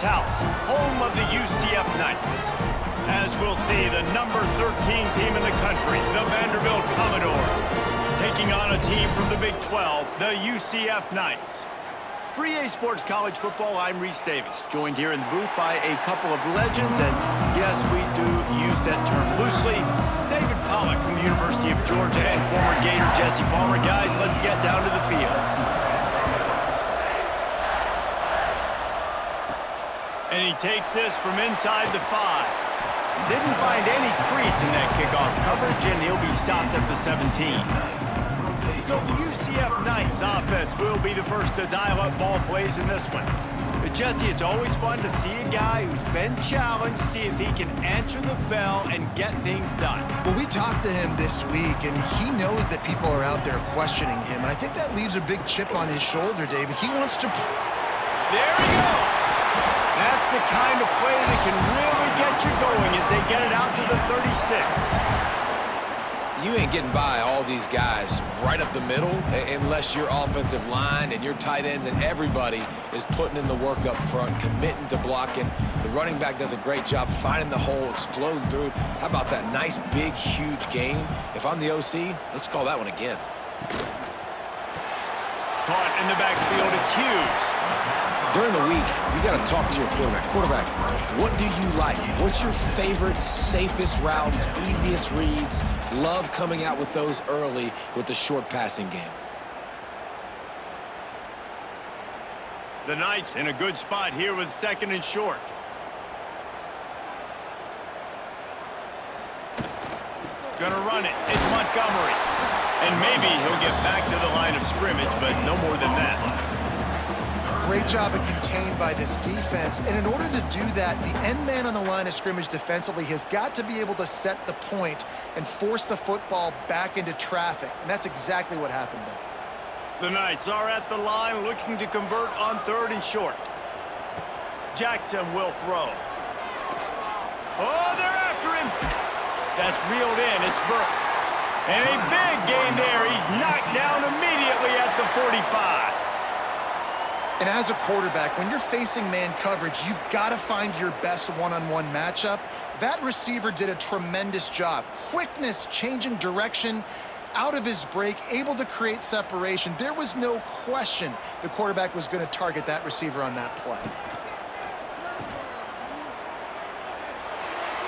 house, home of the UCF Knights. As we'll see, the number 13 team in the country, the Vanderbilt Commodores, taking on a team from the Big 12, the UCF Knights. For EA Sports College Football, I'm Reese Davis, joined here in the booth by a couple of legends, and yes, we do use that term loosely. David Pollock from the University of Georgia and former Gator Jesse Palmer. Guys, let's get down to the field. And he takes this from inside the 5. Didn't find any crease in that kickoff coverage, and he'll be stopped at the 17. So the UCF Knights offense will be the first to dial up ball plays in this one. But Jesse, it's always fun to see a guy who's been challenged, see if he can answer the bell and get things done. Well, we talked to him this week, and he knows that people are out there questioning him. And I think that leaves a big chip on his shoulder, David. He wants to... There he goes! That's the kind of play that can really get you going as they get it out to the 36. You ain't getting by all these guys right up the middle unless your offensive line and your tight ends and everybody is putting in the work up front, committing to blocking. The running back does a great job finding the hole, exploding through. How about that nice, big, huge gain? If I'm the OC, let's call that one again. Caught in the backfield, it's Hughes. During the week, you got to talk to your quarterback. Quarterback, what do you like? What's your favorite, safest routes, easiest reads? Love coming out with those early with the short passing game. The Knights in a good spot here with 2nd and short. Gonna run it. It's Montgomery. And maybe he'll get back to the line of scrimmage, but no more than that. Great job of contained by this defense. And in order to do that, the end man on the line of scrimmage defensively has got to be able to set the point and force the football back into traffic. And that's exactly what happened there. The Knights are at the line looking to convert on 3rd and short. Jackson will throw. Oh, they're after him. That's reeled in. It's Burke. And a big gain there. He's knocked down immediately at the 45. And as a quarterback, when you're facing man coverage, you've got to find your best one-on-one matchup. That receiver did a tremendous job. Quickness, changing direction, out of his break, able to create separation. There was no question the quarterback was going to target that receiver on that play.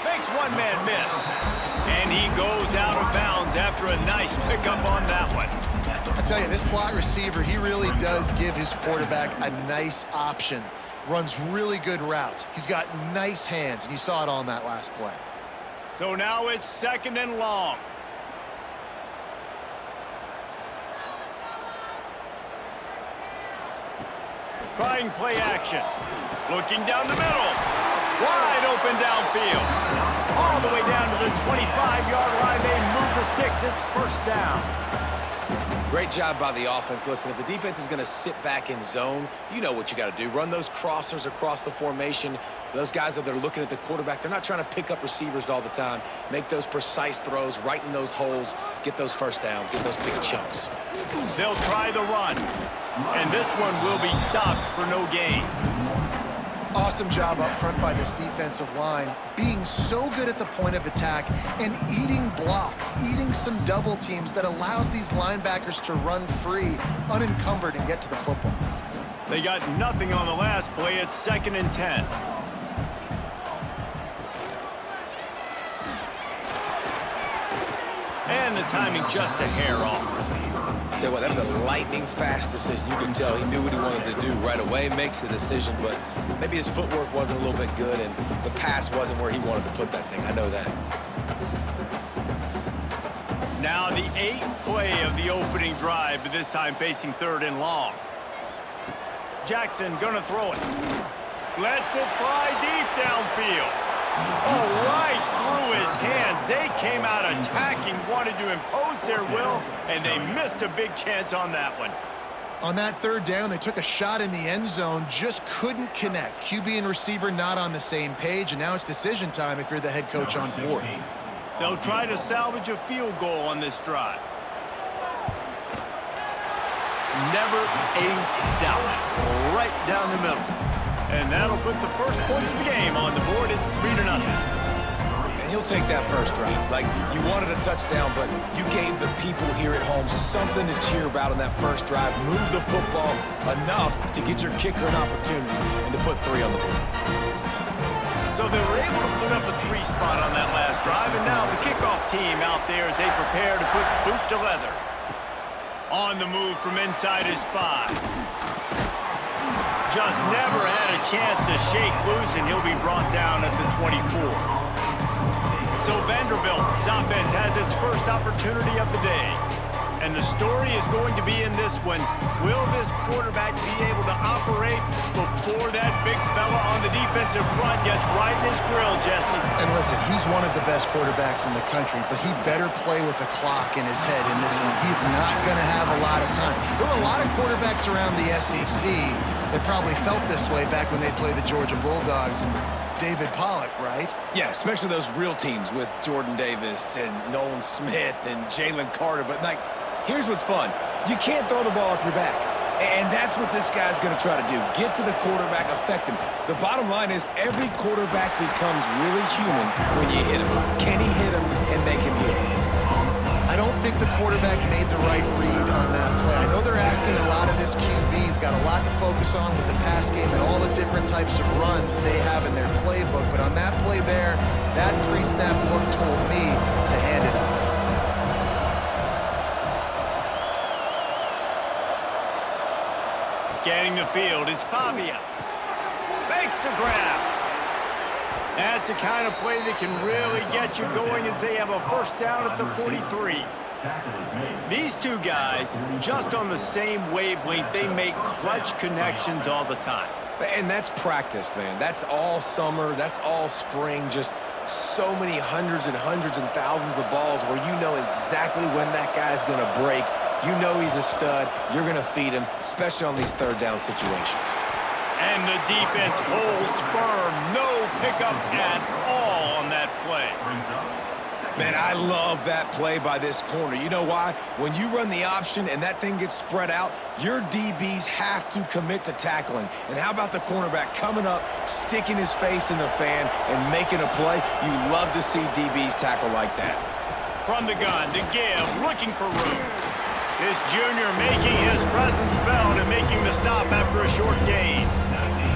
Makes one man miss. And he goes out of bounds after a nice pickup on that one. I tell you, this slot receiver, he really does give his quarterback a nice option. Runs really good routes. He's got nice hands, and you saw it all in that last play. So now it's 2nd and long. Trying play action. Looking down the middle. Wide open downfield. All the way down to the 25-yard line. They move the sticks. It's 1st down. Great job by the offense. Listen, if the defense is going to sit back in zone, you know what you got to do. Run those crossers across the formation. Those guys that are looking at the quarterback, they're not trying to pick up receivers all the time. Make those precise throws right in those holes. Get those 1st downs. Get those big chunks. They'll try the run. And this one will be stopped for no gain. Awesome job up front by this defensive line, being so good at the point of attack and eating blocks, eating some double teams that allows these linebackers to run free, unencumbered, and get to the football. They got nothing on the last play. It's 2nd and 10. And the timing just a hair off. Tell you what, that was a lightning-fast decision. You can tell he knew what he wanted to do right away, makes the decision, but maybe his footwork wasn't a little bit good, and the pass wasn't where he wanted to put that thing. I know that. Now the 8th play of the opening drive, but this time facing 3rd and long. Jackson gonna throw it. Lets it fly deep downfield. Oh, right through his hands. They came out attacking, wanted to impose their will, and they missed a big chance on that one. On that 3rd down, they took a shot in the end zone, just couldn't connect. QB and receiver not on the same page, and now it's decision time if you're the head coach on 4th. They'll try to salvage a field goal on this drive. Never a doubt. Right down the middle. And that'll put the first points of the game on the board. It's 3-0. And he'll take that first drive. Like, you wanted a touchdown, but you gave the people here at home something to cheer about on that first drive. Move the football enough to get your kicker an opportunity and to put 3 on the board. So they were able to put up a 3 spot on that last drive, and now the kickoff team out there as they prepare to put boot to leather. On the move from inside his 5. Just never had a chance to shake loose, and he'll be brought down at the 24. So Vanderbilt's offense has its first opportunity of the day. And the story is going to be in this one. Will this quarterback be able to operate before that big fella on the defensive front gets right in his grill, Jesse? And listen, he's one of the best quarterbacks in the country, but he better play with the clock in his head in this one. He's not going to have a lot of time. There were a lot of quarterbacks around the SEC that probably felt this way back when they played the Georgia Bulldogs and David Pollock, right? Yeah, especially those real teams with Jordan Davis and Nolan Smith and Jalen Carter. But, like, here's what's fun. You can't throw the ball off your back. And that's what this guy's going to try to do. Get to the quarterback, affect him. The bottom line is every quarterback becomes really human when you hit him. Can he hit him and make him hit him? I don't think the quarterback made the right read on that play. I know they're asking a lot of his QBs, got a lot to focus on with the pass game and all the different types of runs that they have in their playbook. But on that play there, that pre-snap look told me to hand it off. Scanning the field, it's Pavia. Makes the grab. That's the kind of play that can really get you going as they have a first down at the 43. These two guys, just on the same wavelength, they make clutch connections all the time. And that's practiced, man. That's all summer. That's all spring. Just so many hundreds and thousands of balls where you know exactly when that guy's going to break. You know he's a stud. You're going to feed him, especially on these third down situations. And the defense holds firm. No pickup at all on that play. Man, I love that play by this corner. You know why? When you run the option and that thing gets spread out, your DBs have to commit to tackling. And how about the cornerback coming up, sticking his face in the fan, and making a play? You love to see DBs tackle like that. From the gun to give, looking for room. This junior making his presence felt and making the stop after a short gain.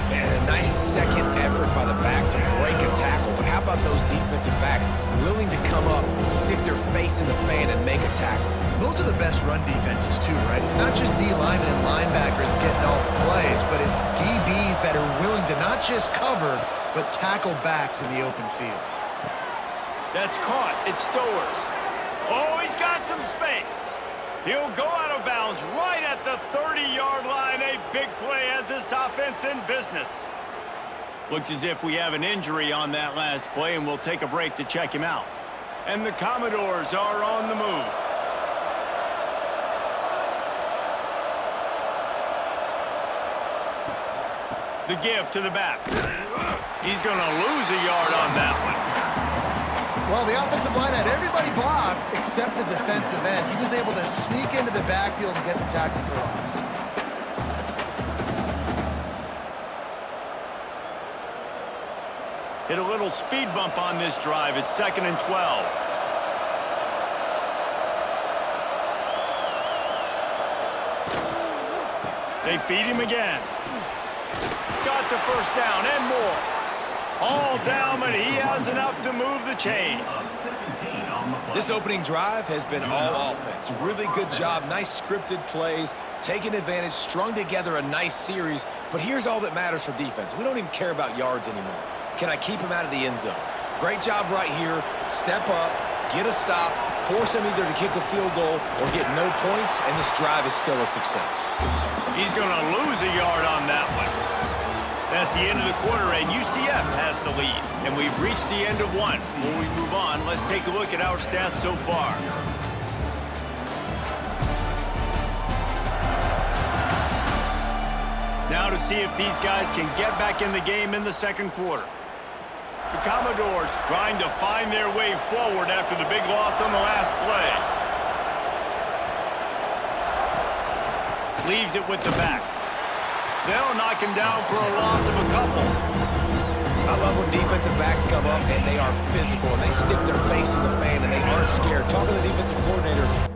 Man, a nice second effort by the back to break a tackle. But how about those defensive backs willing to come up, stick their face in the fan, and make a tackle? Those are the best run defenses too, right? It's not just D linemen and linebackers getting all the plays, but it's DBs that are willing to not just cover, but tackle backs in the open field. That's caught. It's Stowers. Oh, he's got some space. He'll go out of bounds right at the 30-yard line. A big play has this offense in business. Looks as if we have an injury on that last play, and we'll take a break to check him out. And the Commodores are on the move. The give to the back. He's going to lose a yard on that one. Well, the offensive line had everybody blocked except the defensive end. He was able to sneak into the backfield and get the tackle for loss. Hit a little speed bump on this drive. It's 2nd and 12. They feed him again. Got the first down and more. All down, but he has enough to move the chains. This opening drive has been all offense. Really good job, nice scripted plays, taking advantage, strung together a nice series. But here's all that matters for defense. We don't even care about yards anymore. Can I keep him out of the end zone? Great job right here. Step up, get a stop, force him either to kick a field goal or get no points, and this drive is still a success. He's going to lose a yard on that one. That's the end of the quarter, and UCF has the lead. And we've reached the end of one. Before we move on, let's take a look at our stats so far. Now to see if these guys can get back in the game in the second quarter. The Commodores trying to find their way forward after the big loss on the last play. Leaves it with the back. They'll knock him down for a loss of a couple. I love when defensive backs come up and they are physical and they stick their face in the fan and they aren't scared. Talk to the defensive coordinator.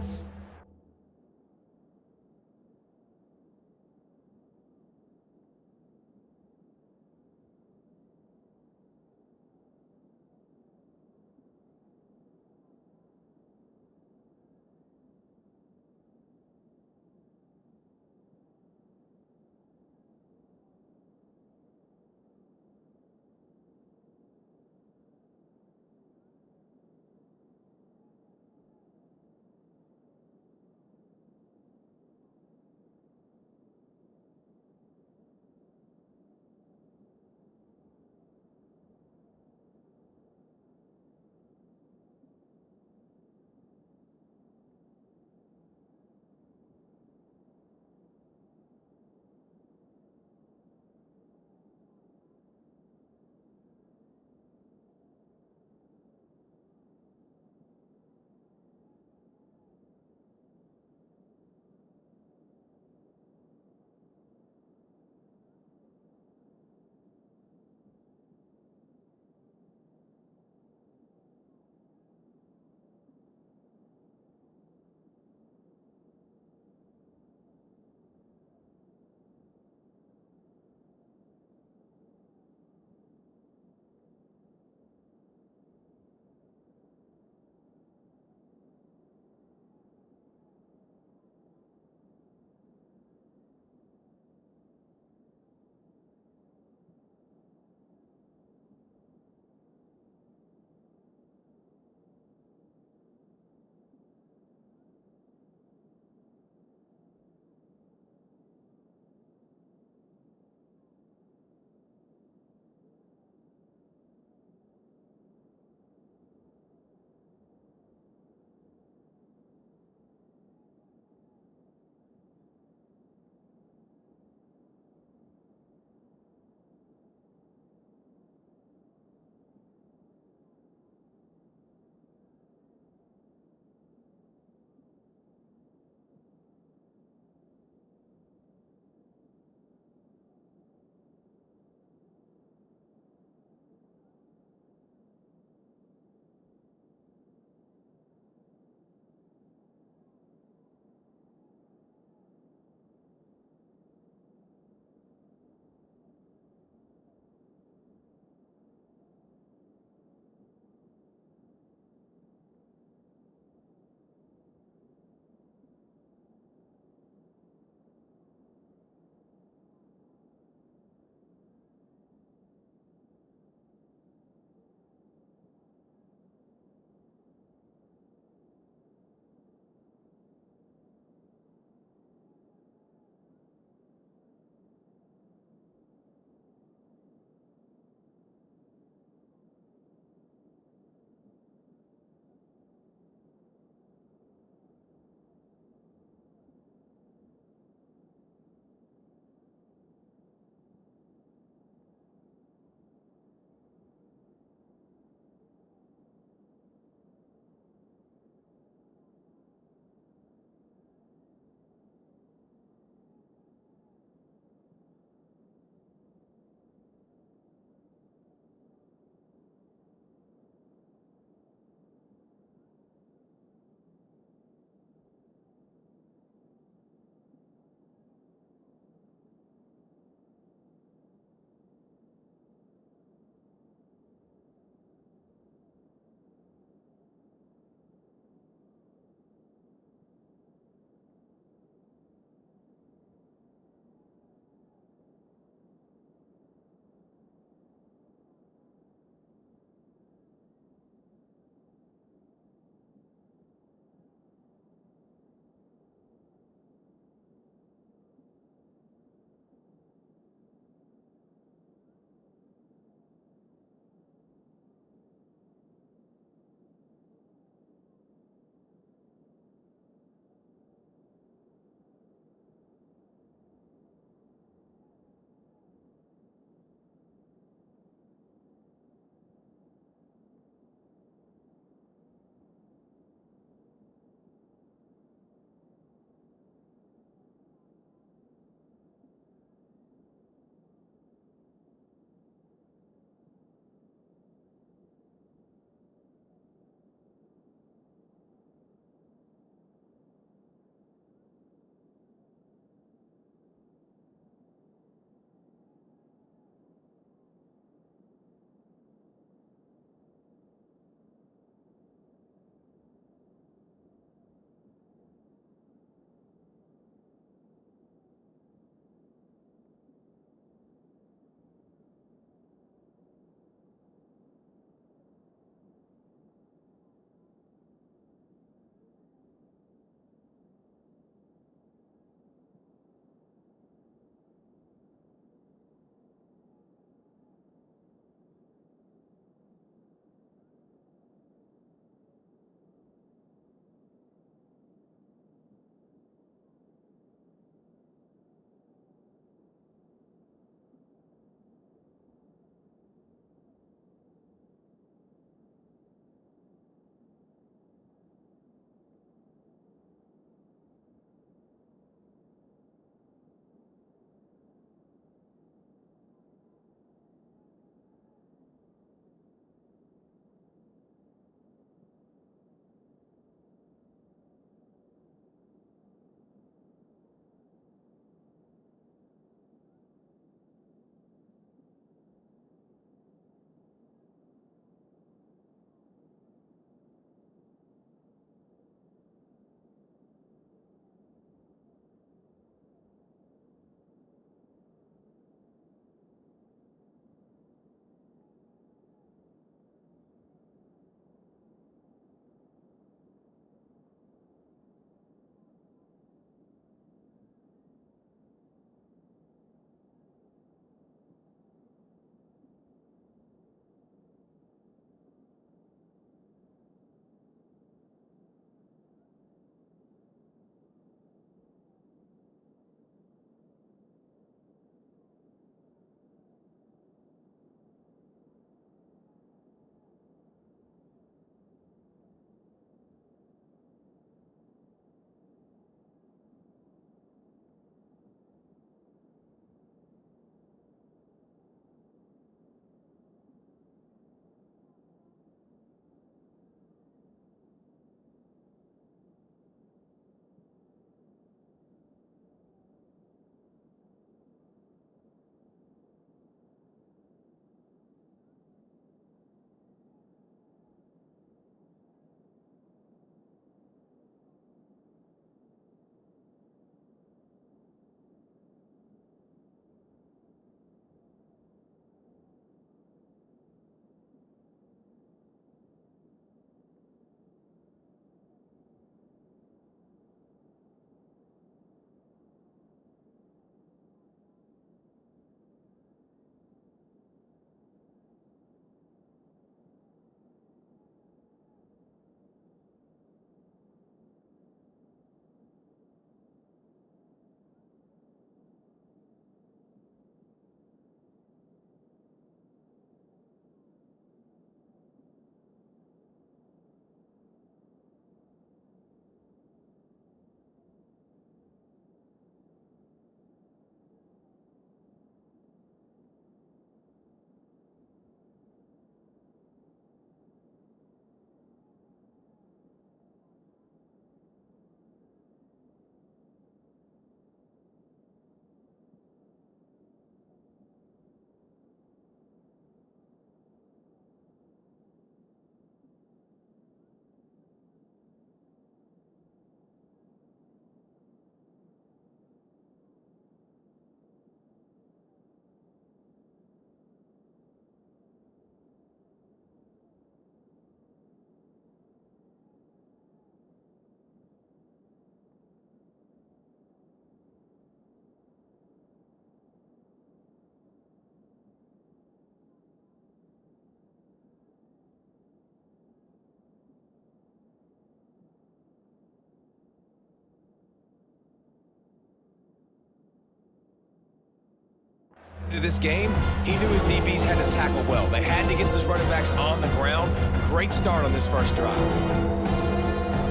This game, he knew his DBs had to tackle well. They had to get those running backs on the ground. Great start on this first drive.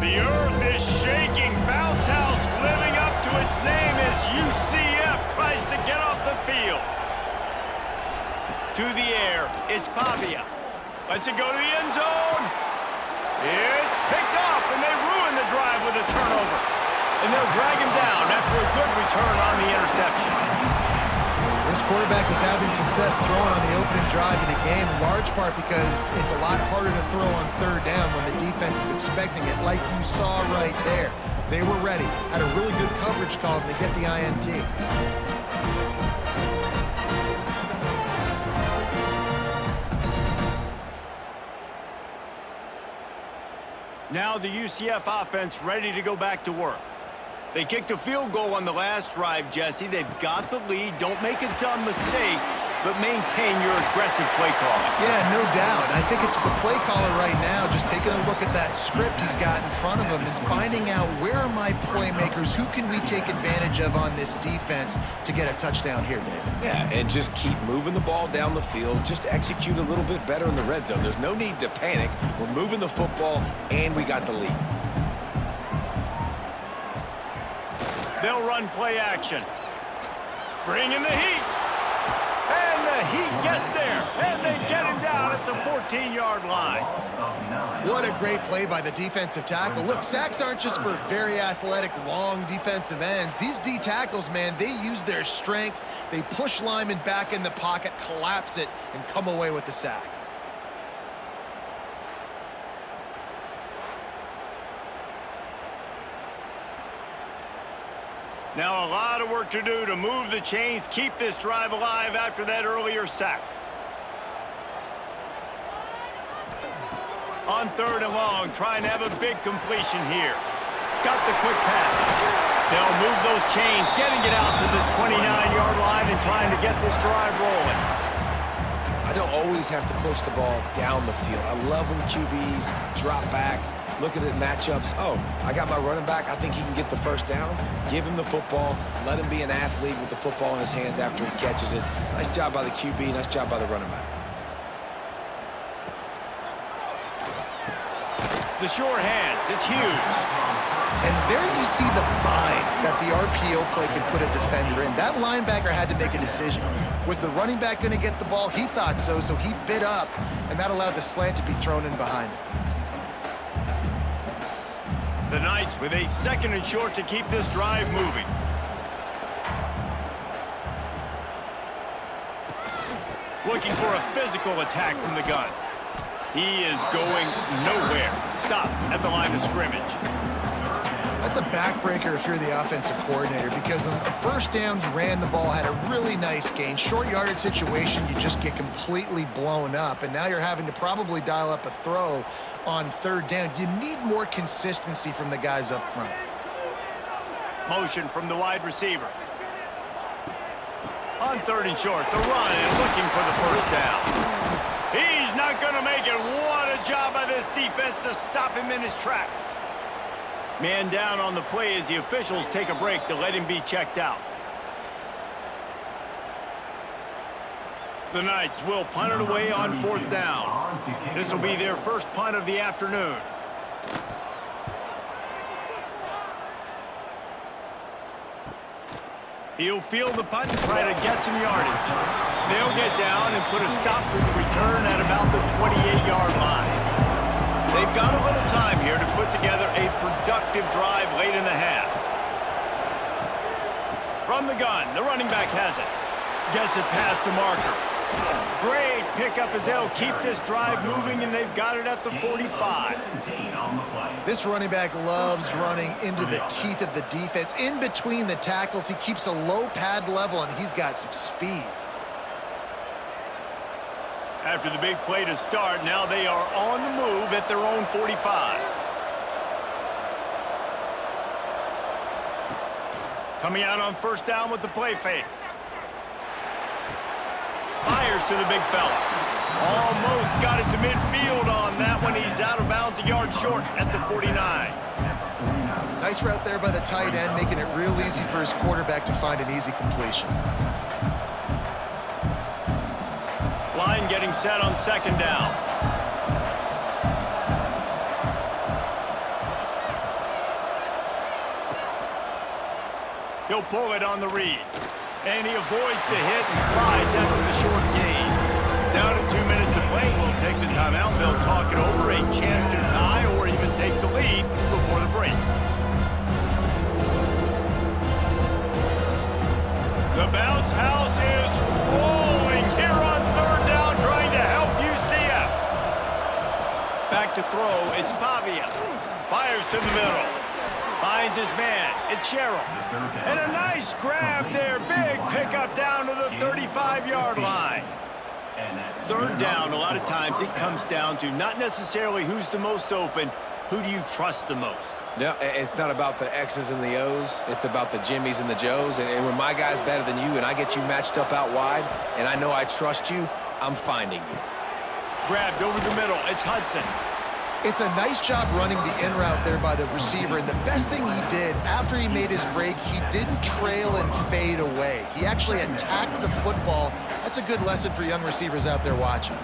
The earth is shaking. Bounce House living up to its name as UCF tries to get off the field. To the air, it's Pavia. Lets it go to the end zone. It's picked off, and they ruin the drive with a turnover. And they'll drag him down after a good return on the interception. This quarterback was having success throwing on the opening drive of the game, in large part because it's a lot harder to throw on third down when the defense is expecting it, like you saw right there. They were ready, had a really good coverage call, and they get the INT. Now the UCF offense ready to go back to work. They kicked a field goal on the last drive, Jesse. They've got the lead. Don't make a dumb mistake, but maintain your aggressive play calling. Yeah, no doubt. I think it's the play caller right now just taking a look at that script he's got in front of him and finding out where are my playmakers, who can we take advantage of on this defense to get a touchdown here, David. Yeah, and just keep moving the ball down the field. Just execute a little bit better in the red zone. There's no need to panic. We're moving the football, and we got the lead. They'll run play action. Bring in the heat. And the heat gets there. And they get him down at the 14-yard line. What a great play by the defensive tackle. Look, sacks aren't just for very athletic, long defensive ends. These D tackles, man, they use their strength. They push linemen back in the pocket, collapse it, and come away with the sack. Now a lot of work to do to move the chains, keep this drive alive after that earlier sack. On third and long, trying to have a big completion here. Got the quick pass. They'll move those chains, getting it out to the 29-yard line and trying to get this drive rolling. I don't always have to push the ball down the field. I love when QBs drop back, looking at matchups. Oh, I got my running back. I think he can get the first down. Give him the football. Let him be an athlete with the football in his hands after he catches it. Nice job by the QB. Nice job by the running back. The short hands. It's Hughes. And there you see the bind that the RPO play can put a defender in. That linebacker had to make a decision. Was the running back going to get the ball? He thought so, so he bit up, and that allowed the slant to be thrown in behind him. The Knights with a second and short to keep this drive moving. Looking for a physical attack from the gun. He is going nowhere. Stop at the line of scrimmage. That's a backbreaker if you're the offensive coordinator, because on the first down, you ran the ball, had a really nice gain. Short yardage situation, you just get completely blown up, and now you're having to probably dial up a throw on third down. You need more consistency from the guys up front. Motion from the wide receiver. On third and short, the run and looking for the first down. He's not going to make it. What a job by this defense to stop him in his tracks. Man down on the play as the officials take a break to let him be checked out. The Knights will punt it away on fourth down. This will be their first punt of the afternoon. He'll field the punt and try to get some yardage. They'll get down and put a stop to the return at about the 28-yard line. They've got a little time here to put together a productive drive late in the half. From the gun, the running back has it. Gets it past the marker. Great pickup as they'll keep this drive moving, and they've got it at the 45. This running back loves running into the teeth of the defense. In between the tackles, he keeps a low pad level, and he's got some speed. After the big play to start, now they are on the move at their own 45. Coming out on first down with the play fake. Fires to the big fella. Almost got it to midfield on that one. He's out of bounds, a yard short at the 49. Nice route there by the tight end, making it real easy for his quarterback to find an easy completion. again, getting set on second down. He'll pull it on the read. And he avoids the hit and slides after the short gain. Down to 2 minutes to play. We'll take the timeout. They'll talk it over. A chance to tie or even take the lead before the break. The bounce house is rolling here on third down, trying to help UCF. Back to throw. It's Pavia. Fires to the middle. Finds his man. It's Sherrill. And a nice grab there. Big pickup down to the 35-yard line. Third down, a lot of times it comes down to not necessarily who's the most open, who do you trust the most? Yeah, it's not about the X's and the O's. It's about the Jimmies and the Joes. And when my guy's better than you and I get you matched up out wide and I know I trust you, I'm finding you. Grabbed over the middle. It's Hudson. It's a nice job running the in route there by the receiver, and the best thing he did after he made his break, he didn't trail and fade away. He actually attacked the football. That's a good lesson for young receivers out there watching.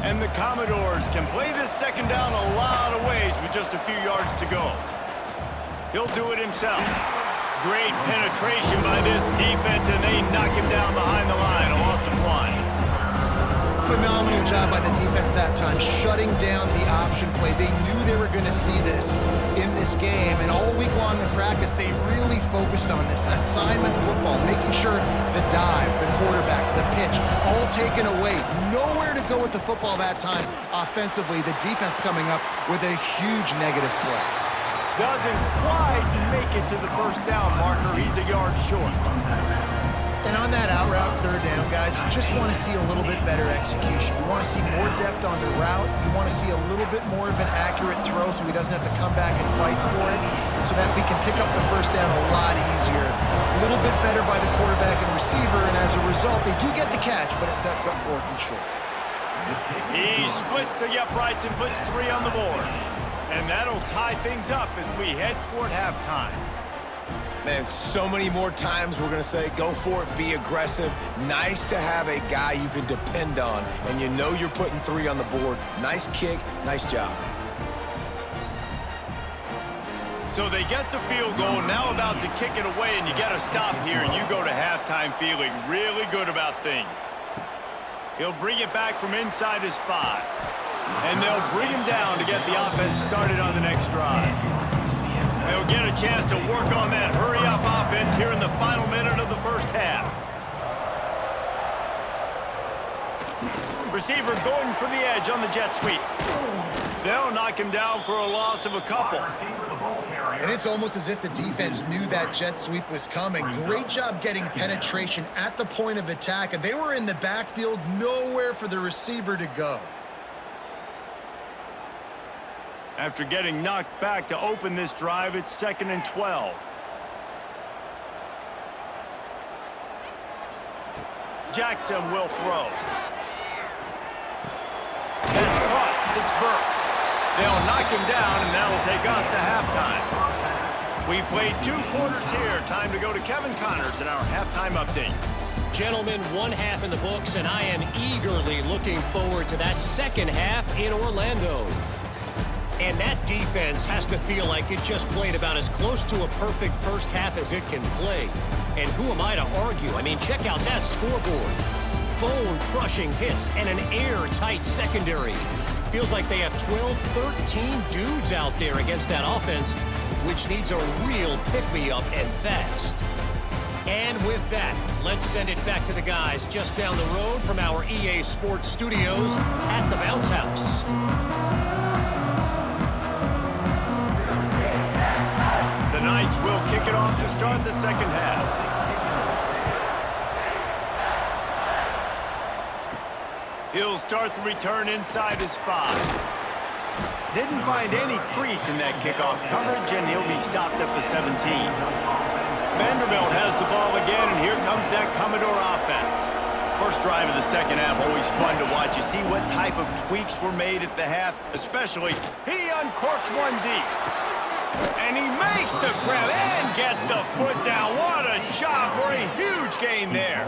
And the Commodores can play this second down a lot of ways with just a few yards to go. He'll do it himself. Great penetration by this defense, and they knock him down behind the line. A loss of 1. Phenomenal job by the defense that time, shutting down the option play. They knew they were going to see this in this game, and all week long in practice, they really focused on this assignment football, making sure the dive, the quarterback, the pitch, all taken away. Nowhere to go with the football that time. Offensively, the defense coming up with a huge negative play. Doesn't quite make it to the first down marker. He's a yard short. And on that out route, third down, guys, you just want to see a little bit better execution. You want to see more depth on the route. You want to see a little bit more of an accurate throw so he doesn't have to come back and fight for it, so that we can pick up the first down a lot easier. A little bit better by the quarterback and receiver, and as a result, they do get the catch, but it sets up fourth and short. He splits the uprights and puts 3 on the board. And that'll tie things up as we head toward halftime. Man, so many more times we're going to say, go for it, be aggressive. Nice to have a guy you can depend on, and you know you're putting 3 on the board. Nice kick, nice job. So they get the field goal, now about to kick it away, and you got to stop here, and you go to halftime feeling really good about things. He'll bring it back from inside his 5. And they'll bring him down to get the offense started on the next drive. They'll get a chance to work on that hurry-up offense here in the final minute of the first half. Receiver going for the edge on the jet sweep. They'll knock him down for a loss of a couple. And it's almost as if the defense knew that jet sweep was coming. Great job getting penetration at the point of attack, and they were in the backfield, nowhere for the receiver to go. After getting knocked back to open this drive, it's 2nd and 12. Jackson will throw. It's caught. It's Burke. They'll knock him down, and that'll take us to halftime. We've played 2 quarters here. Time to go to Kevin Connors in our halftime update. Gentlemen, 1 half in the books, and I am eagerly looking forward to that second half in Orlando. And that defense has to feel like it just played about as close to a perfect first half as it can play. And who am I to argue? I mean, check out that scoreboard. Bone-crushing hits and an airtight secondary. Feels like they have 12, 13 dudes out there against that offense, which needs a real pick-me-up and fast. And with that, let's send it back to the guys just down the road from our EA Sports studios at the Bounce House. The Knights will kick it off to start the second half. He'll start the return inside his 5. Didn't find any crease in that kickoff coverage, and he'll be stopped at the 17. Vanderbilt has the ball again, and here comes that Commodore offense. First drive of the second half, always fun to watch. You see what type of tweaks were made at the half, especially he uncorks one deep. And he makes the grab and gets the foot down. What a job for a huge gain there.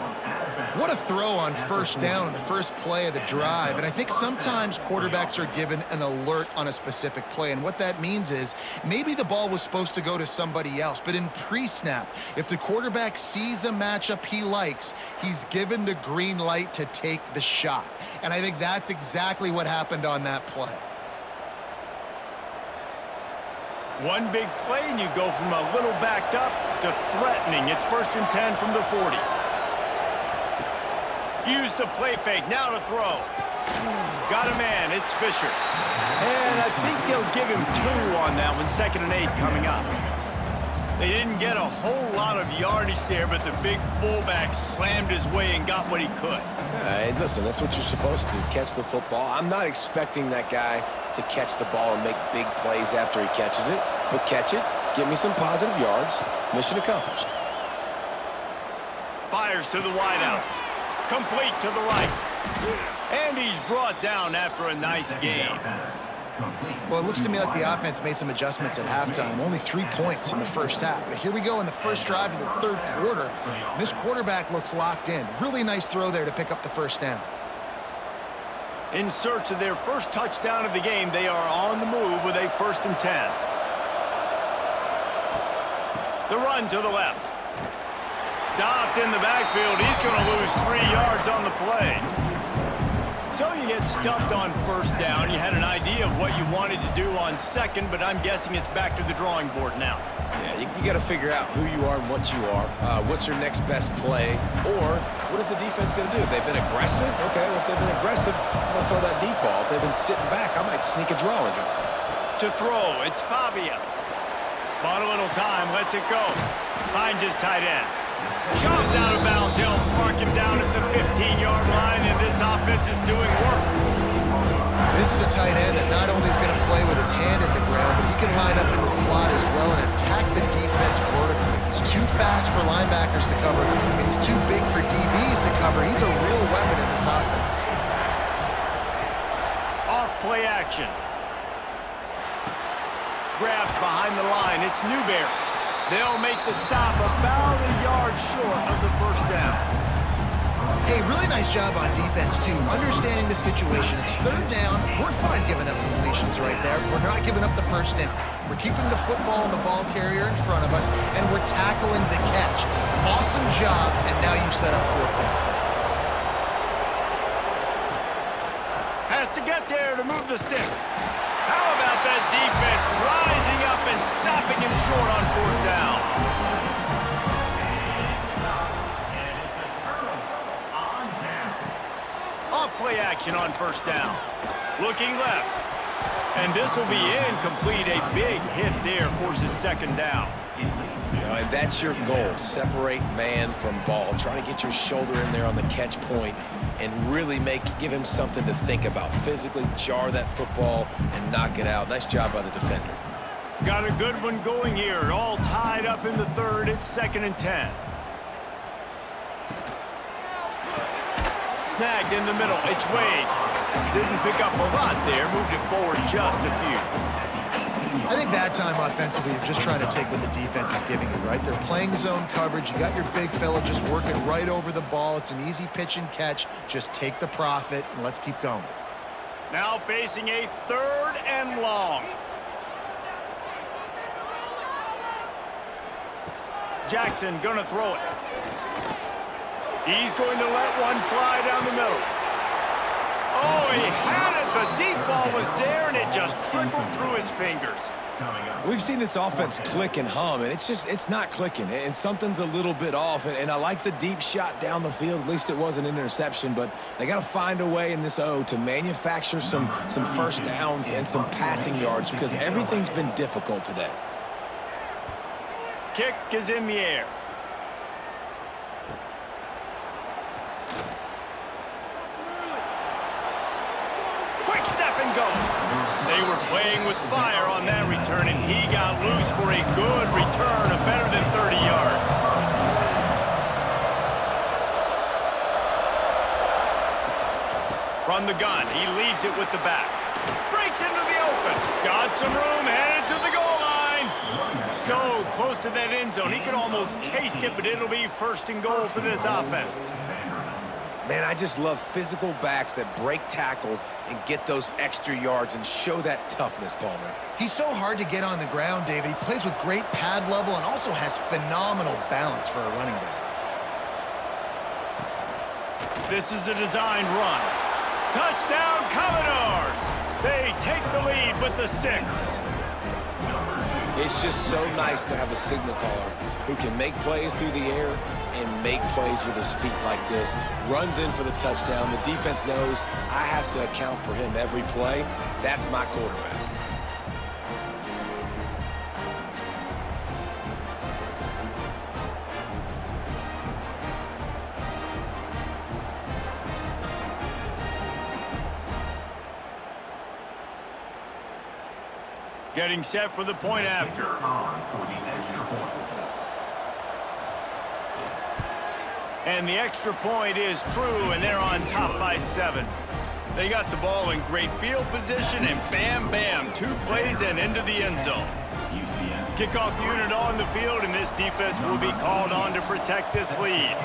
What a throw on first down on the first play of the drive. And I think sometimes quarterbacks are given an alert on a specific play. And what that means is maybe the ball was supposed to go to somebody else. But in pre-snap, if the quarterback sees a matchup he likes, he's given the green light to take the shot. And I think that's exactly what happened on that play. One big play, and you go from a little backed up to threatening. It's 1st and 10 from the 40. Use the play fake, now to throw. Got a man, it's Fisher. And I think they'll give him 2 on that one, 2nd and 8 coming up. They didn't get a whole lot of yardage there, but the big fullback slammed his way and got what he could. Hey, listen, that's what you're supposed to do, catch the football. I'm not expecting that guy to catch the ball and make big plays after he catches it, but catch it, give me some positive yards, mission accomplished. Fires to the wideout. Complete to the right. And he's brought down after a nice game. Well, it looks to me like the offense made some adjustments at halftime. Only 3 points in the first half. But here we go in the first drive of this third quarter. This quarterback looks locked in. Really nice throw there to pick up the first down. In search of their first touchdown of the game, they are on the move with a 1st and 10. The run to the left. Stopped in the backfield. He's going to lose 3 yards on the play. So you get stuffed on first down. You had an idea of what you wanted to do on second, but I'm guessing it's back to the drawing board now. Yeah, you got to figure out who you are and what you are. What's your next best play? Or what is the defense going to do? If they've been aggressive, okay, well, if they've been aggressive, I'm going to throw that deep ball. If they've been sitting back, I might sneak a draw in here. To throw, it's Pavia. Bought a little time, lets it go. Finds his tight end. Shoved out of bounds. They'll mark him down at the 15-yard line, and this offense is doing work. This is a tight end that not only is going to play with his hand in the ground, but he can line up in the slot as well and attack the defense vertically. He's too fast for linebackers to cover, and he's too big for DBs to cover. He's a real weapon in this offense. Off play action. Grabs behind the line. It's Newberry. They'll make the stop about a yard short of the first down. Hey, really nice job on defense, too. Understanding the situation. It's 3rd down. We're fine giving up completions right there. We're not giving up the first down. We're keeping the football and the ball carrier in front of us, and we're tackling the catch. Awesome job, and now you set up 4th down. Has to get there to move the sticks. How about that defense rising up and stopping him short on 4th down? Off play action on 1st down. Looking left. And this will be incomplete. A big hit there forces 2nd down. And that's your goal. Separate man from ball. Try to get your shoulder in there on the catch point and really give him something to think about. Physically jar that football and knock it out. Nice job by the defender. Got a good one going here. All tied up in the 3rd. It's 2nd and 10. Snagged in the middle. It's Wade. Didn't pick up a lot there. Moved it forward just a few. I think that time offensively, you're just trying to take what the defense is giving you, right? They're playing zone coverage. You got your big fella just working right over the ball. It's an easy pitch and catch. Just take the profit, and let's keep going. Now facing a 3rd and long. Jackson gonna throw it. He's going to let one fly down the middle. Oh, he had it. The deep ball was there, and it just trickled through his fingers. We've seen this offense click and hum, and it's not clicking, and something's a little bit off, and I like the deep shot down the field. At least it wasn't an interception, but they got to find a way in this O to manufacture some first downs and some passing yards because everything's been difficult today. Kick is in the air. Quick step and go. They were playing with fire on that return, and he got loose for a good return of better than 30 yards. From the gun, he leaves it with the back. Breaks into the open. Got some room, headed to the goal line. So close to that end zone, he could almost taste it, but it'll be 1st and goal for this offense. Man, I just love physical backs that break tackles and get those extra yards and show that toughness, Palmer. He's so hard to get on the ground, David. He plays with great pad level and also has phenomenal balance for a running back. This is a designed run. Touchdown, Commodores! They take the lead with the 6. It's just so nice to have a signal caller who can make plays through the air and make plays with his feet like this. Runs in for the touchdown. The defense knows I have to account for him every play. That's my quarterback. Getting set for the point after. And the extra point is true, and they're on top by 7. They got the ball in great field position, and bam, bam, 2 plays and into the end zone. Kickoff unit on the field, and this defense will be called on to protect this lead.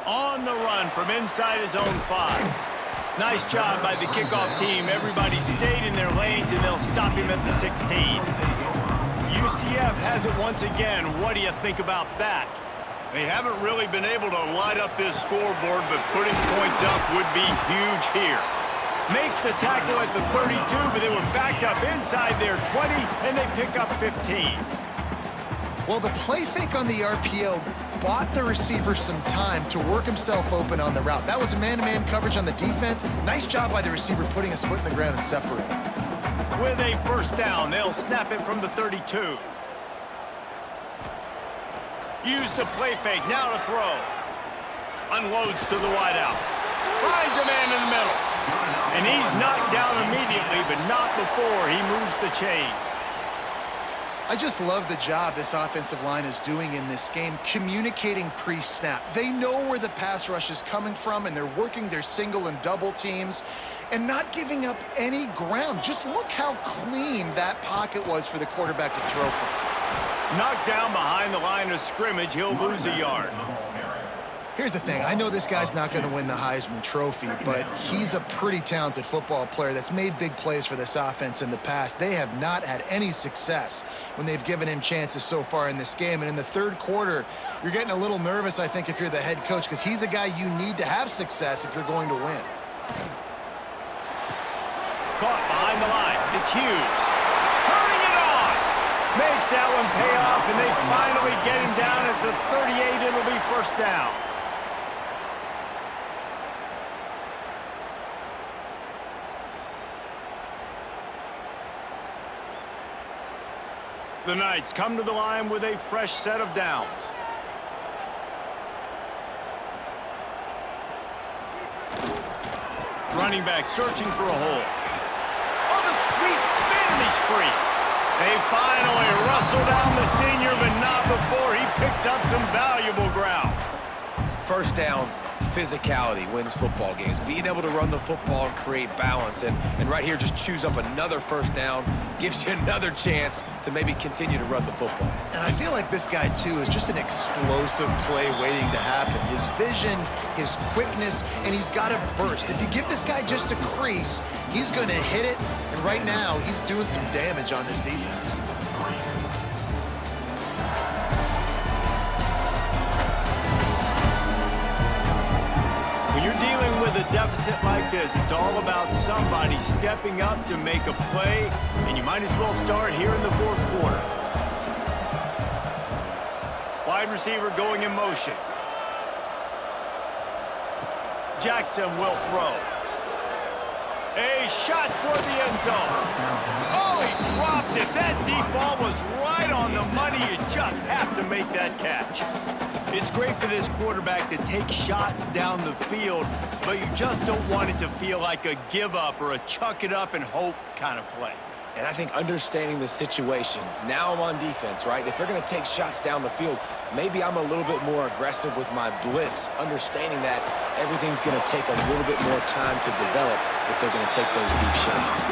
On the run from inside his own 5. Nice job by the kickoff team. Everybody stayed in their lanes, and they'll stop him at the 16. UCF has it once again. What do you think about that? They haven't really been able to light up this scoreboard, but putting points up would be huge here. Makes the tackle at the 32, but they were backed up inside their 20, and they pick up 15. Well, the play fake on the RPO bought the receiver some time to work himself open on the route. That was a man-to-man coverage on the defense. Nice job by the receiver putting his foot in the ground and separating. With a first down, they'll snap it from the 32. Use the play fake, now to throw. Unloads to the wideout. Finds a man in the middle. And he's knocked down immediately, but not before he moves the chains. I just love the job this offensive line is doing in this game, communicating pre-snap. They know where the pass rush is coming from, and they're working their single and double teams and not giving up any ground. Just look how clean that pocket was for the quarterback to throw from. Knocked down behind the line of scrimmage, he'll lose a yard. Here's the thing. I know this guy's not going to win the Heisman Trophy, but he's a pretty talented football player that's made big plays for this offense in the past. They have not had any success when they've given him chances so far in this game. And in the third quarter, you're getting a little nervous, I think, if you're the head coach, because he's a guy you need to have success if you're going to win. Caught behind the line. It's Hughes. Turning it on. Makes that one pay off, and they finally get him down at the 38. It'll be first down. The Knights come to the line with a fresh set of downs. Running back searching for a hole. Oh, the sweet spin, and he's free. They finally rustle down the senior, but not before he picks up some valuable ground. First down, physicality wins football games. Being able to run the football and create balance. And right here, just choose up another first down, gives you another chance to maybe continue to run the football. And I feel like this guy, too, is just an explosive play waiting to happen. His vision, his quickness, and he's got a burst. If you give this guy just a crease, he's going to hit it. And right now, he's doing some damage on this defense. With a deficit like this, it's all about somebody stepping up to make a play, and you might as well start here in the fourth quarter. Wide receiver going in motion. Jackson will throw. A shot toward the end zone. Oh, he dropped it. That deep ball was right on the money. You just have to make that catch. It's great for this quarterback to take shots down the field, but you just don't want it to feel like a give-up or a chuck it up and hope kind of play. And I think understanding the situation, now I'm on defense, right? If they're going to take shots down the field, maybe I'm a little bit more aggressive with my blitz, understanding that everything's going to take a little bit more time to develop if they're going to take those deep shots.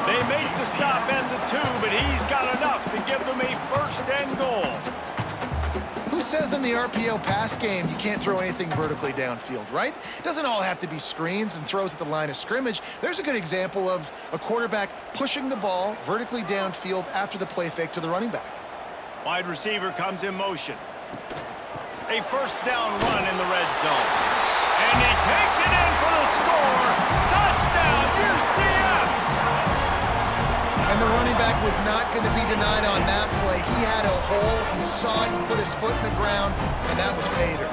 They make the stop at the 2, but he's got enough to give them a first and goal. Who says in the RPO pass game you can't throw anything vertically downfield, right? It doesn't all have to be screens and throws at the line of scrimmage. There's a good example of a quarterback pushing the ball vertically downfield after the play fake to the running back. Wide receiver comes in motion. A first down run in the red zone. And he takes it in for the score. Touchdown, UCF! And the running back was not going to be denied on that play. He had a hole. He saw it. He put his foot in the ground, and that was pay dirt.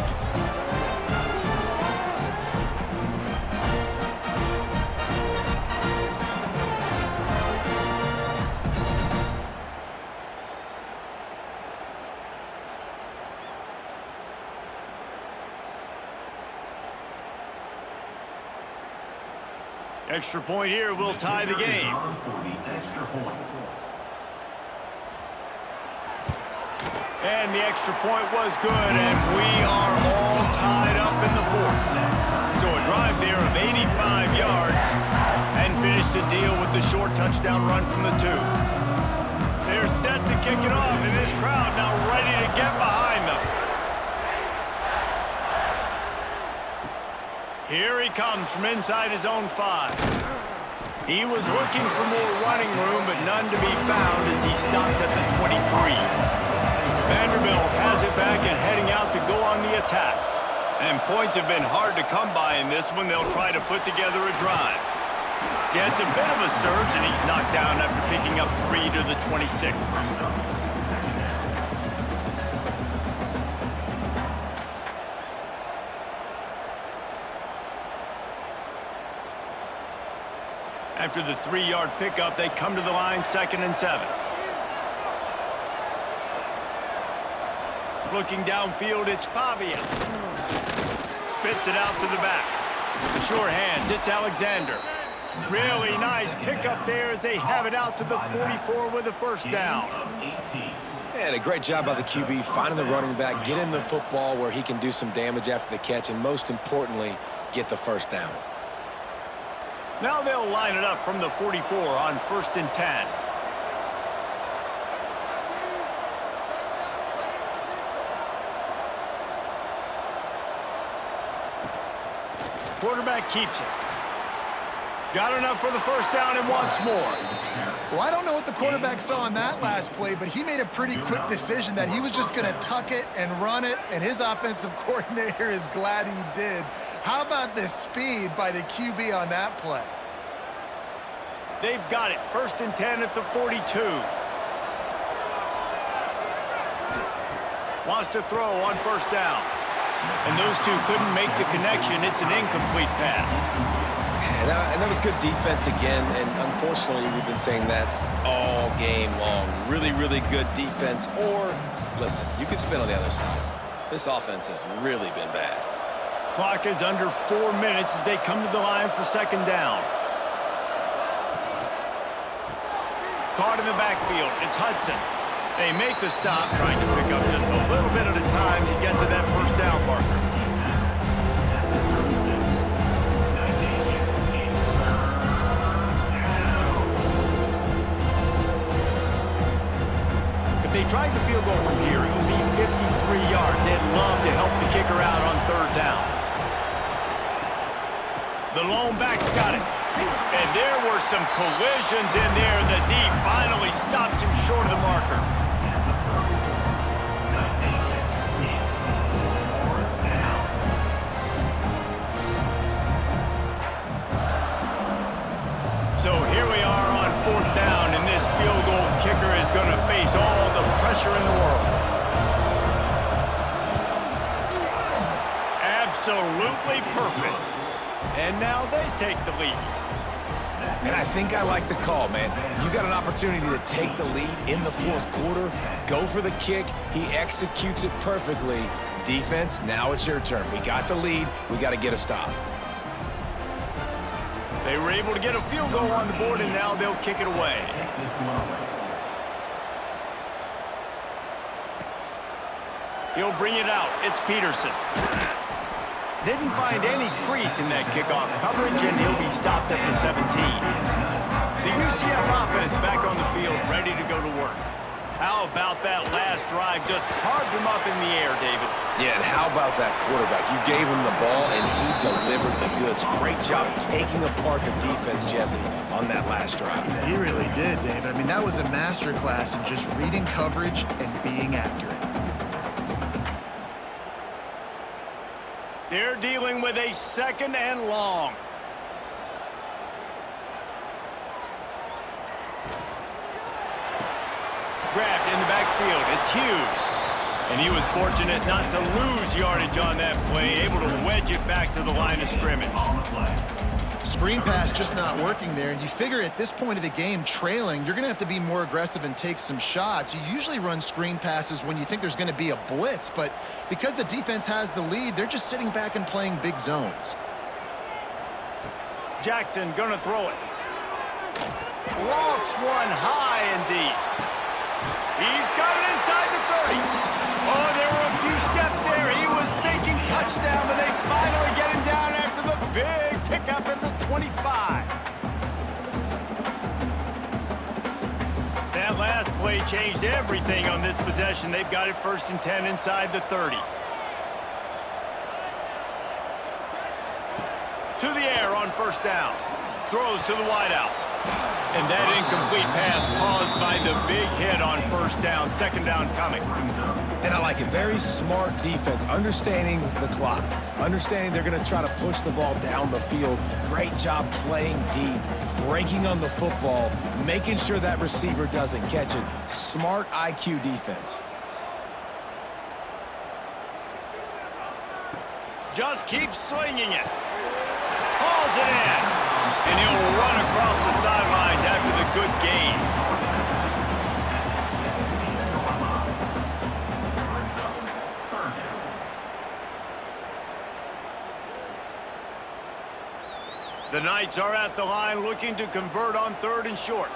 Extra point here will tie the game. And the extra point was good, and we are all tied up in the fourth. So a drive there of 85 yards and finished the deal with the short touchdown run from the 2. They're set to kick it off, and this crowd now ready to get behind them. Here he comes from inside his own 5. He was looking for more running room, but none to be found as he stopped at the 23. Vanderbilt has it back and heading out to go on the attack. And points have been hard to come by in this one. They'll try to put together a drive. Yeah, it's a bit of a surge, and he's knocked down after picking up 3 to the 26. After the 3-yard pickup, they come to the line 2nd and 7. Looking downfield, it's Pavia. Spits it out to the back. The short hands, it's Alexander. Really nice pickup there as they have it out to the 44 with a first down. And a great job by the QB finding the running back, getting the football where he can do some damage after the catch, and most importantly, get the first down. Now they'll line it up from the 44 on 1st and 10. Quarterback keeps it. Got enough for the first down and wants more. Well, I don't know what the quarterback saw on that last play, but he made a pretty quick decision that he was just going to tuck it and run it, and his offensive coordinator is glad he did. How about the speed by the QB on that play? They've got it. 1st and 10 at the 42. Wants to throw on 1st down. And those two couldn't make the connection. It's an incomplete pass. And that was good defense again, and unfortunately, we've been saying that all game long. Really, really good defense, or, listen, you can spin on the other side. This offense has really been bad. Clock is under 4 minutes as they come to the line for 2nd down. Caught in the backfield, it's Hudson. They make the stop, trying to pick up just a little bit at a time to get to that first down marker. If they tried the field goal from here, it would be 53 yards. They'd love to help the kicker out on 3rd down. The lone back's got it. And there were some collisions in there. The D finally stops him short of the marker. So here we are on 4th down, and this field goal kicker is going to face all the pressure in the world. Absolutely perfect. And now they take the lead. And I think I like the call, man. You got an opportunity to take the lead in the 4th quarter. Go for the kick. He executes it perfectly. Defense, now it's your turn. We got the lead. We got to get a stop. They were able to get a field goal on the board, and now they'll kick it away. He'll bring it out. It's Peterson. Didn't find any crease in that kickoff coverage, and he'll be stopped at the 17. The UCF offense back on the field, ready to go to work. How about that last drive? Just carved him up in the air, David. Yeah, and how about that quarterback? You gave him the ball, and he delivered the goods. Great job taking apart the defense, Jesse, on that last drive. He really did, David. I mean, that was a masterclass in just reading coverage and being accurate. They're dealing with a 2nd and long. Grabbed in the backfield. It's Hughes. And he was fortunate not to lose yardage on that play, able to wedge it back to the line of scrimmage. Screen pass just not working there, and you figure at this point of the game, trailing, you're going to have to be more aggressive and take some shots. You usually run screen passes when you think there's going to be a blitz, but because the defense has the lead, they're just sitting back and playing big zones. Jackson gonna throw it. Lofts one high and deep. He's got it inside the 30. Oh, there were a few steps there. He was thinking touchdown, but they finally get him down after the big pickup at the 25. That last play changed everything on this possession. They've got it 1st and 10 inside the 30. To the air on 1st down. Throws to the wideout. And that incomplete pass caused by the big hit on 1st down. 2nd down coming. And I like it. Very smart defense, understanding the clock, understanding they're going to try to push the ball down the field. Great job playing deep, breaking on the football, making sure that receiver doesn't catch it. Smart IQ defense. Just keeps swinging it. Hauls it in. And he'll run across the sidelines after the good gain. The Knights are at the line looking to convert on 3rd and short.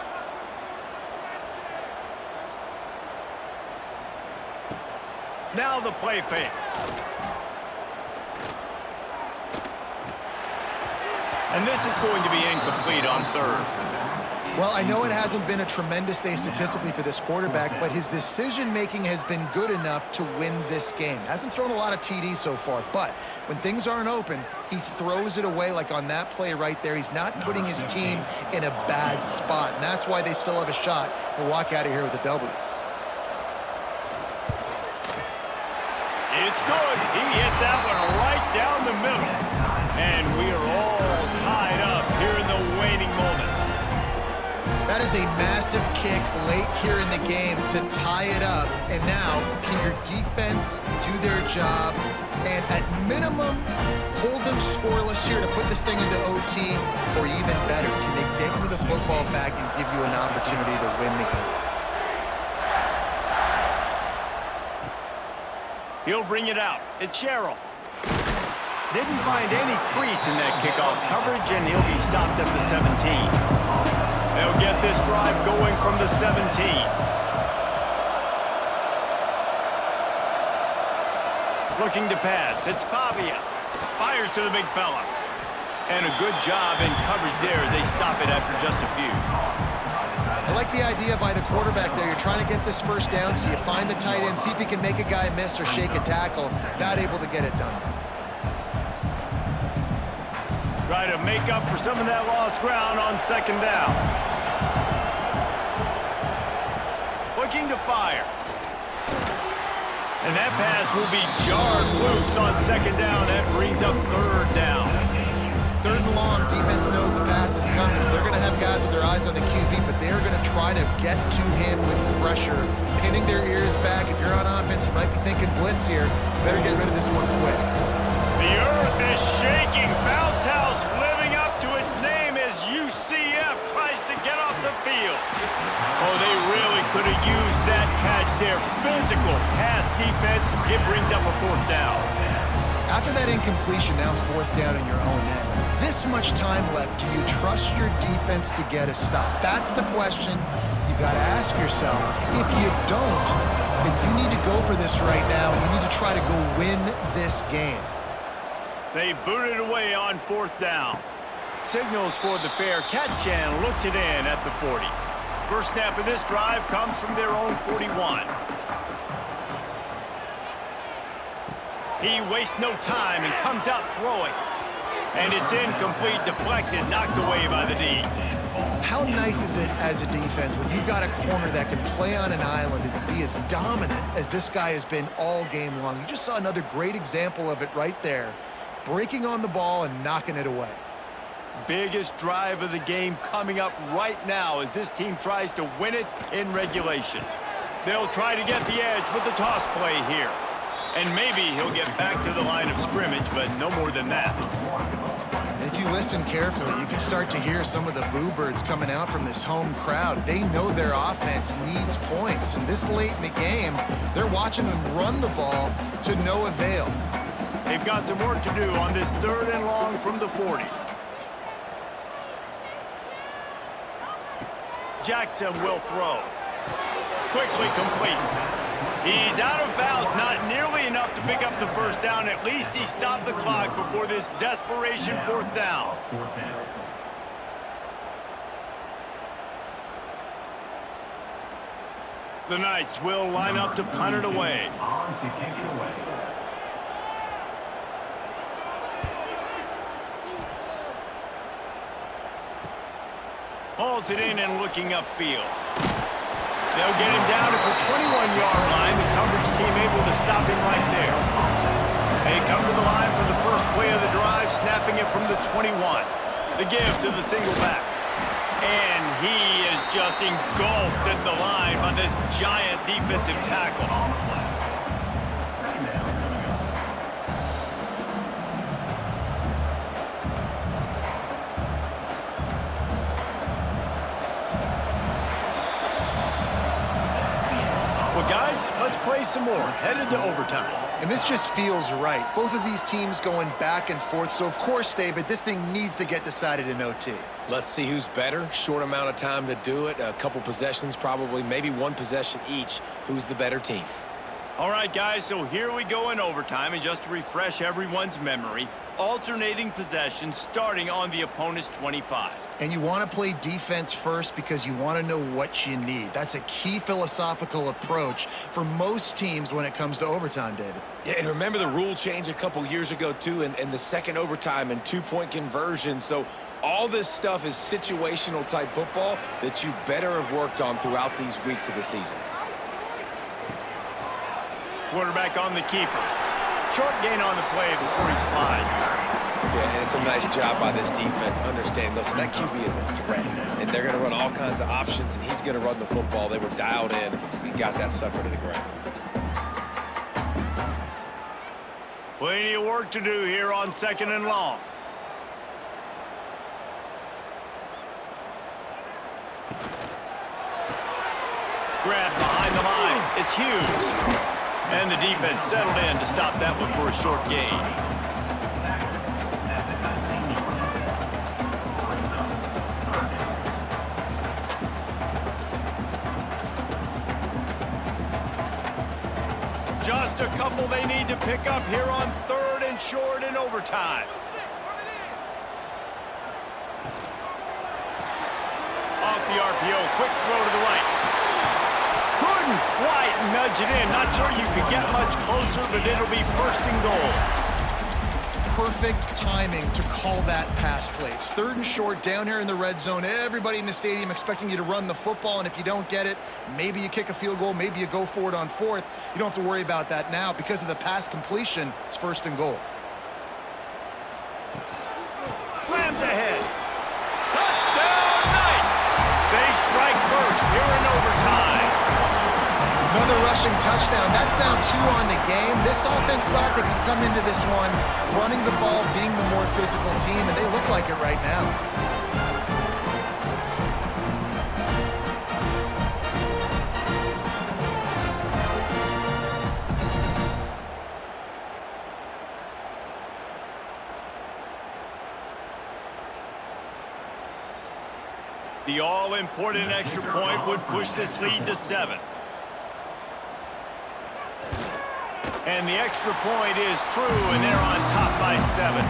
Now the play fake. And this is going to be incomplete on 3rd. Well, I know it hasn't been a tremendous day statistically for this quarterback, but his decision-making has been good enough to win this game. Hasn't thrown a lot of TDs so far, but when things aren't open, he throws it away like on that play right there. He's not putting his team in a bad spot, and that's why they still have a shot to walk out of here with a W. It's good. He hit that one right down the middle. And we are all tied up here in the waning moments. That is a massive kick late here in the game to tie it up. And now, can your defense do their job and at minimum hold them scoreless here to put this thing into OT? Or even better, can they get you the football back and give you an opportunity to win the game? He'll bring it out. It's Sherrill. Didn't find any crease in that kickoff coverage, and he'll be stopped at the 17. They'll get this drive going from the 17. Looking to pass. It's Pavia. Fires to the big fella. And a good job in coverage there as they stop it after just a few. I like the idea by the quarterback there. You're trying to get this 1st down, so you find the tight end, see if he can make a guy miss or shake a tackle. Not able to get it done. Try to make up for some of that lost ground on 2nd down. Looking to fire. And that pass will be jarred loose on 2nd down. That brings up 3rd down. 3rd and long, defense knows the pass is coming, so they're going to have guys with their eyes on the QB, but they're going to try to get to him with pressure, pinning their ears back. If you're on offense, you might be thinking blitz here. You better get rid of this one quick. The earth is shaking. Bounce house living up to its name as UCF tries to get off the field. Oh, they really could have used that catch there. Physical pass defense. It brings up a 4th down. After that incompletion, now 4th down in your own end. With this much time left, do you trust your defense to get a stop? That's the question you've got to ask yourself. If you don't, then you need to go for this right now. You need to try to go win this game. They boot it away on 4th down. Signals for the fair catch and looks it in at the 40. First snap of this drive comes from their own 41. He wastes no time and comes out throwing. And it's incomplete, deflected, knocked away by the D. How nice is it as a defense when you've got a corner that can play on an island and be as dominant as this guy has been all game long? You just saw another great example of it right there, breaking on the ball and knocking it away. Biggest drive of the game coming up right now as this team tries to win it in regulation. They'll try to get the edge with the toss play here. And maybe he'll get back to the line of scrimmage, but no more than that. And if you listen carefully, you can start to hear some of the boo birds coming out from this home crowd. They know their offense needs points. And this late in the game, they're watching them run the ball to no avail. They've got some work to do on this 3rd and long from the 40. Jackson will throw. Quickly complete. He's out of bounds, not nearly enough to pick up the first down. At least he stopped the clock before this desperation 4th down. The Knights will line up to punt it away. Hauls it in and looking upfield. They'll get him down at the 21-yard line. The coverage team able to stop him right there. They come to the line for the first play of the drive, snapping it from the 21. The give to the single back. And he is just engulfed at the line by this giant defensive tackle. Guys, let's play some more. Headed to overtime. And this just feels right. Both of these teams going back and forth. So, of course, David, this thing needs to get decided in OT. Let's see who's better. Short amount of time to do it. A couple possessions, probably, maybe one possession each. Who's the better team? All right, guys, so here we go in overtime. And just to refresh everyone's memory, alternating possessions starting on the opponent's 25. And you want to play defense first because you want to know what you need. That's a key philosophical approach for most teams when it comes to overtime, David. Yeah, and remember the rule change a couple years ago, too, and the second overtime and two-point conversion. So all this stuff is situational type football that you better have worked on throughout these weeks of the season. Quarterback on the keeper. Short gain on the play before he slides. Yeah, and it's a nice job by this defense understanding, listen, that QB is a threat, and they're going to run all kinds of options, and he's going to run the football. They were dialed in and got that sucker to the ground. Plenty of work to do here on 2nd and long. Grab behind the line. It's Hughes. And the defense settled in to stop that one for a short gain. Just a couple they need to pick up here on 3rd and short in overtime. Off the RPO, quick throw to the right. Couldn't quite nudge it in. Not sure you could get much closer, but it'll be 1st and goal. Perfect timing to call that pass play. It's 3rd and short down here in the red zone. Everybody in the stadium expecting you to run the football, and if you don't get it, maybe you kick a field goal, maybe you go for it on 4th. You don't have to worry about that now. Because of the pass completion, it's 1st and goal. Slams ahead. Touchdown Knights! They strike first here in overtime. Another rushing touchdown. That's now 2 on the game. This offense thought they could come into this one running the ball, being the more physical team, and they look like it right now. The all-important extra point would push this lead to 7. And the extra point is true, and they're on top by 7.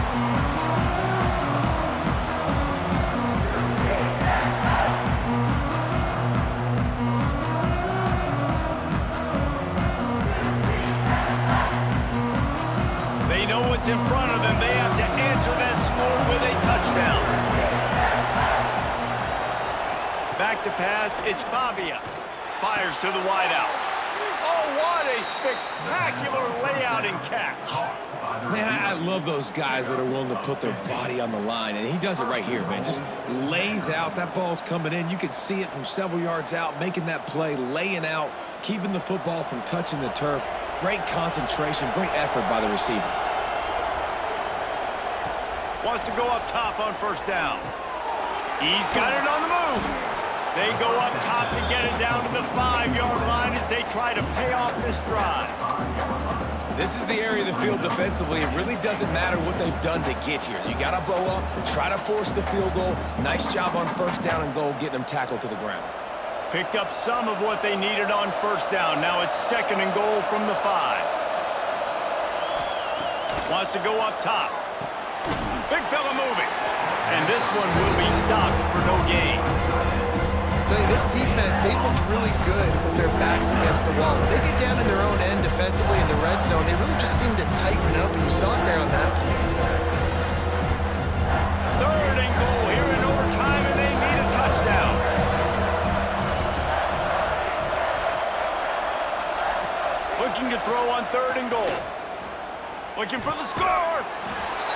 Back to pass, it's Pavia. Fires to the wideout. Oh, what a spectacular layout and catch. Man, I love those guys that are willing to put their body on the line, and he does it right here, man. Just lays out. That ball's coming in. You can see it from several yards out, making that play, laying out, keeping the football from touching the turf. Great concentration, great effort by the receiver. Wants to go up top on first down. He's got it on the move. They go up top to get it down to the 5-yard line as they try to pay off this drive. This is the area of the field defensively. It really doesn't matter what they've done to get here. You got to bow up, try to force the field goal. Nice job on first down and goal, getting them tackled to the ground. Picked up some of what they needed on first down. Now it's 2nd and goal from the 5. Wants to go up top. Big fella moving. And this one will be stopped for no gain. Tell you, this defense, they've looked really good with their backs against the wall. When they get down in their own end defensively in the red zone, they really just seem to tighten up, and you saw it there on that play. 3rd and goal here in overtime, and they need a touchdown. Looking to throw on 3rd and goal. Looking for the score.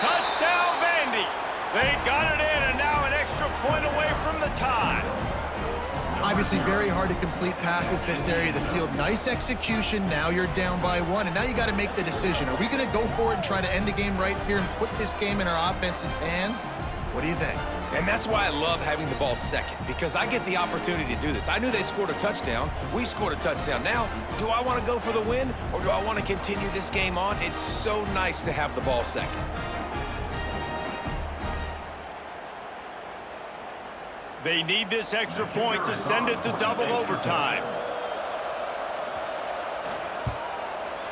Touchdown, Vandy. They got it in, and now an extra point away from the tie. Obviously very hard to complete passes this area of the field. Nice execution. Now you're down by 1, and now you got to make the decision. Are we going to go for it and try to end the game right here and put this game in our offense's hands? What do you think? And that's why I love having the ball second, because I get the opportunity to do this. I knew they scored a touchdown. We scored a touchdown. Now, do I want to go for the win, or do I want to continue this game on? It's so nice to have the ball second. They need this extra point to send it to double overtime.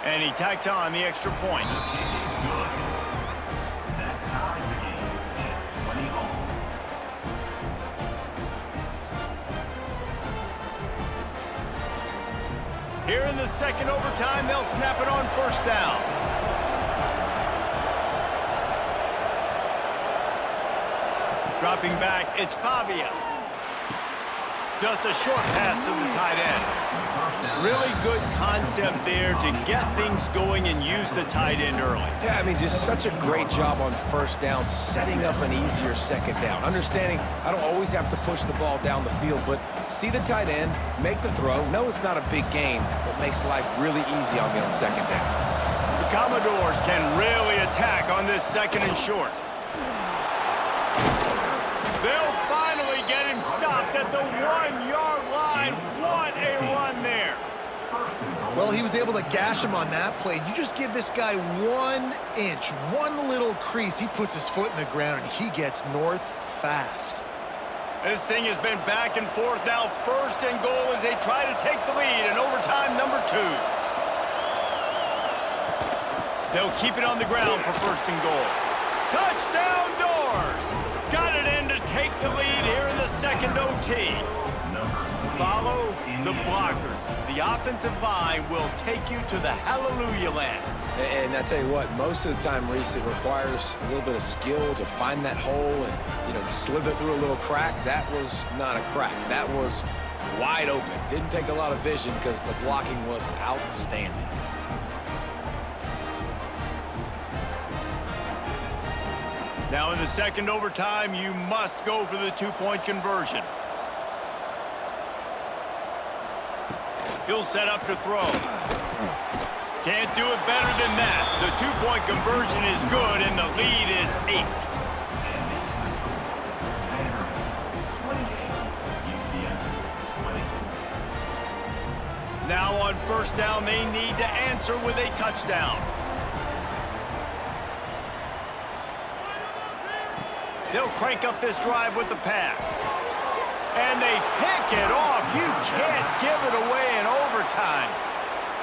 And he tacks on the extra point. Here in the 2nd overtime, they'll snap it on first down. Dropping back, it's Pavia. Just a short pass to the tight end. Really good concept there to get things going and use the tight end early. Yeah, I mean, just such a great job on first down, setting up an easier 2nd down. Understanding I don't always have to push the ball down the field, but see the tight end, make the throw. No, it's not a big gain, but makes life really easy on me on 2nd down. The Commodores can really attack on this 2nd and short. They'll finally get him stopped at the 1-yard line. What a run there. Well, he was able to gash him on that play. You just give this guy 1 inch, one little crease. He puts his foot in the ground, and he gets north fast. This thing has been back and forth now. 1st and goal as they try to take the lead in overtime number 2. They'll keep it on the ground for 1st and goal. Touchdown Doors! Got it in to take the lead here in the 2nd OT. Follow the blockers. The offensive line will take you to the hallelujah land. And I tell you what, most of the time, Reese, it requires a little bit of skill to find that hole and, slither through a little crack. That was not a crack. That was wide open. Didn't take a lot of vision because the blocking was outstanding. Now in the 2nd overtime, you must go for the 2-point conversion. He'll set up to throw. Can't do it better than that. The 2-point conversion is good, and the lead is 8. Now on first down, they need to answer with a touchdown. They'll crank up this drive with the pass. And they pick it off. You can't give it away in overtime.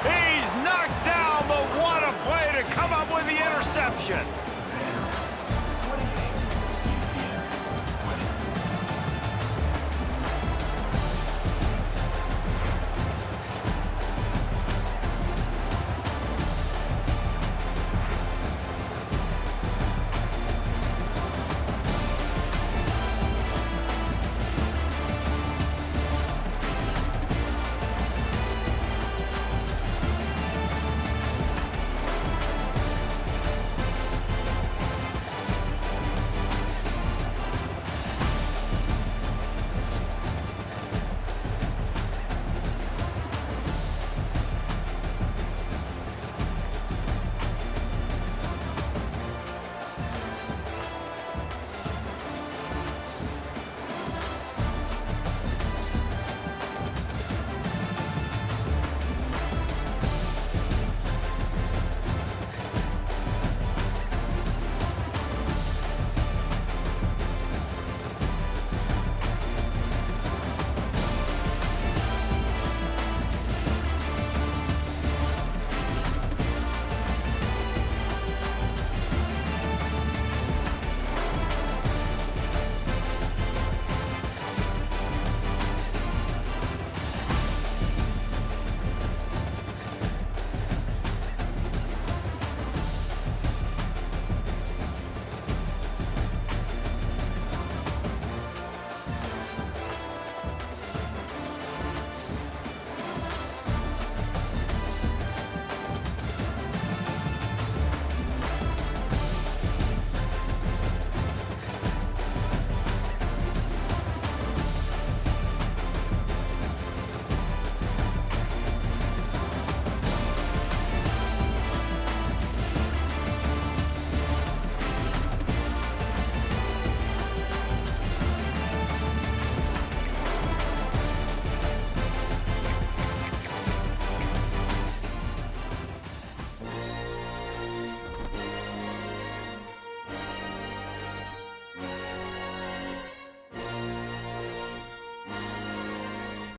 He's knocked down, but what a play to come up with the interception.